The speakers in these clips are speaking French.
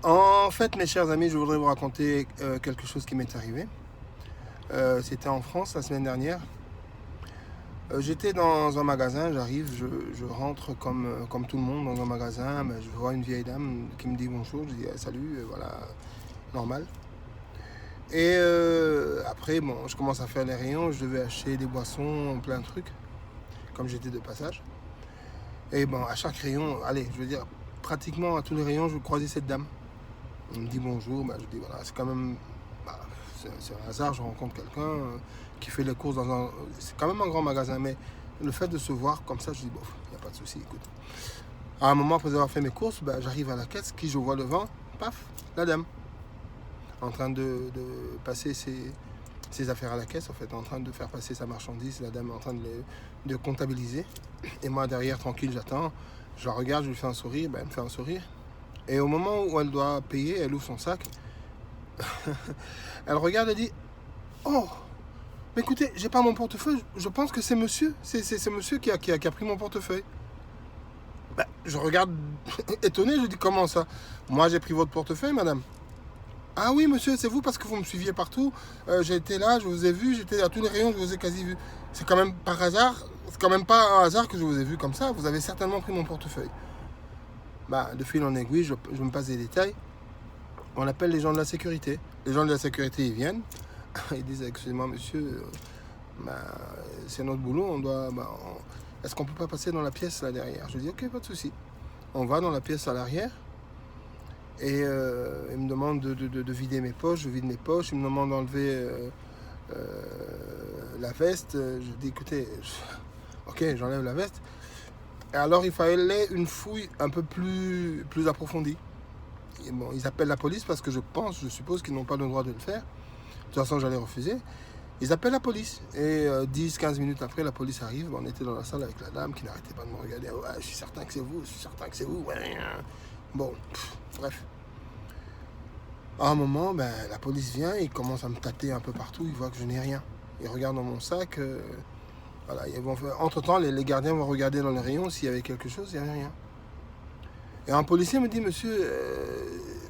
En fait, mes chers amis, je voudrais vous raconter quelque chose qui m'est arrivé. C'était en France la semaine dernière. J'étais dans un magasin, j'arrive, je rentre comme tout le monde dans un magasin. Ben, je vois une vieille dame qui me dit bonjour, je dis salut, voilà, normal. Et après, bon, je commence à faire les rayons, je devais acheter des boissons, plein de trucs, comme j'étais de passage. Et bon, à chaque rayon, allez, je veux dire, pratiquement à tous les rayons, je croisais cette dame. On me dit bonjour, ben, je dis voilà, c'est quand même, bah, c'est un hasard, je rencontre quelqu'un qui fait les courses dans un, c'est quand même un grand magasin, mais le fait de se voir comme ça, je dis bon, il n'y a pas de souci, écoute. À un moment, après avoir fait mes courses, ben, j'arrive à la caisse, qui je vois devant, paf, la dame, en train de passer ses affaires à la caisse, en fait, en train de faire passer sa marchandise, la dame est en train de comptabiliser, et moi derrière, tranquille, j'attends, je la regarde, je lui fais un sourire, ben, elle me fait un sourire. Et au moment où elle doit payer, elle ouvre son sac. Elle regarde et dit oh, mais écoutez, j'ai pas mon portefeuille. Je pense que c'est monsieur. C'est monsieur qui a pris mon portefeuille. Ben, je regarde étonné. Je dis comment ça? Moi, j'ai pris votre portefeuille, madame. Ah oui, monsieur, c'est vous parce que vous me suiviez partout. J'ai été là, je vous ai vu. J'étais à tous les rayons, je vous ai quasi vu. C'est quand même par hasard. C'est quand même pas un hasard que je vous ai vu comme ça. Vous avez certainement pris mon portefeuille. Bah, de fil en aiguille, je me passe des détails. On appelle les gens de la sécurité. Les gens de la sécurité, ils viennent. Ils disent, excusez-moi, monsieur, bah, c'est notre boulot. On doit, est-ce qu'on peut pas passer dans la pièce là derrière? Je dis, ok, pas de souci. On va dans la pièce à l'arrière. Et ils me demandent de vider mes poches. Je vide mes poches. Ils me demandent d'enlever la veste. Je dis, écoutez, ok, j'enlève la veste. Et alors, il fallait une fouille un peu plus approfondie. Et bon, ils appellent la police parce que je suppose qu'ils n'ont pas le droit de le faire. De toute façon, j'allais refuser. Ils appellent la police. Et 10-15 minutes après, la police arrive. On était dans la salle avec la dame qui n'arrêtait pas de me regarder. Ouais, je suis certain que c'est vous, je suis certain que c'est vous. Ouais. Bon, bref. À un moment, ben, la police vient, il commence à me tâter un peu partout. Il voit que je n'ai rien. Il regarde dans mon sac. Voilà, entre-temps, les gardiens vont regarder dans les rayons s'il y avait quelque chose. Il n'y avait rien. Et un policier me dit, monsieur,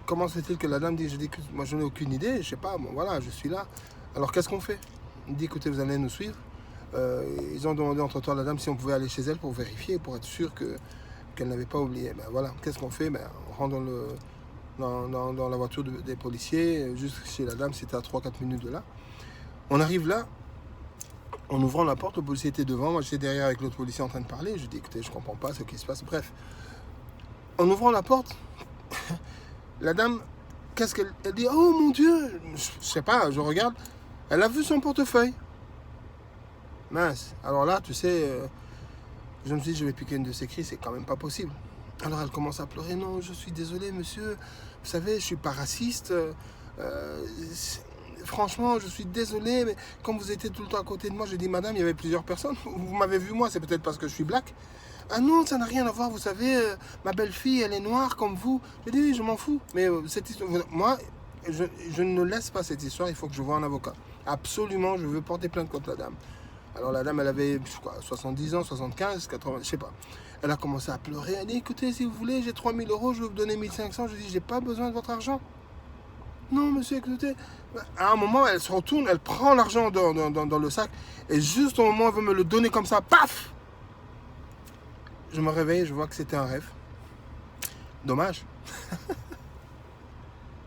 comment se fait-il que la dame dit, je dis, moi je n'ai aucune idée, je sais pas, bon voilà, je suis là. Alors qu'est-ce qu'on fait? Il me dit, écoutez, vous allez nous suivre. Ils ont demandé entre-temps à la dame si on pouvait aller chez elle pour vérifier, pour être sûr qu'elle n'avait pas oublié. Ben voilà, qu'est-ce qu'on fait? Ben, on rentre dans la voiture des policiers, juste chez la dame, c'était à 3-4 minutes de là. On arrive là, en ouvrant la porte, le policier était devant, moi j'étais derrière avec l'autre policier en train de parler. Je dis, écoutez, je comprends pas ce qui se passe, bref. En ouvrant la porte, la dame, qu'est-ce qu'elle dit? Oh mon Dieu, je sais pas, je regarde. Elle a vu son portefeuille. Mince. Alors là, tu sais, je me suis dit, je vais piquer une de ses cris, c'est quand même pas possible. Alors elle commence à pleurer. Non, je suis désolé, monsieur. Vous savez, je suis pas raciste. Franchement, je suis désolé, mais comme vous étiez tout le temps à côté de moi, j'ai dit, madame, il y avait plusieurs personnes. Vous m'avez vu moi, c'est peut-être parce que je suis black. Ah non, ça n'a rien à voir, vous savez, ma belle-fille, elle est noire comme vous. J'ai dit, oui, je m'en fous. Mais cette histoire, moi, je ne laisse pas cette histoire, il faut que je voie un avocat. Absolument, je veux porter plainte contre la dame. Alors la dame, elle avait quoi, 70 ans, 75, 80, je sais pas. Elle a commencé à pleurer, elle dit, écoutez, si vous voulez, j'ai 3000 euros, je vais vous donner 1500. Je dis, j'ai pas besoin de votre argent. Non, monsieur, écoutez. À un moment, elle se retourne, elle prend l'argent dans le sac, et juste au moment où elle veut me le donner comme ça, paf! Je me réveille, je vois que c'était un rêve. Dommage.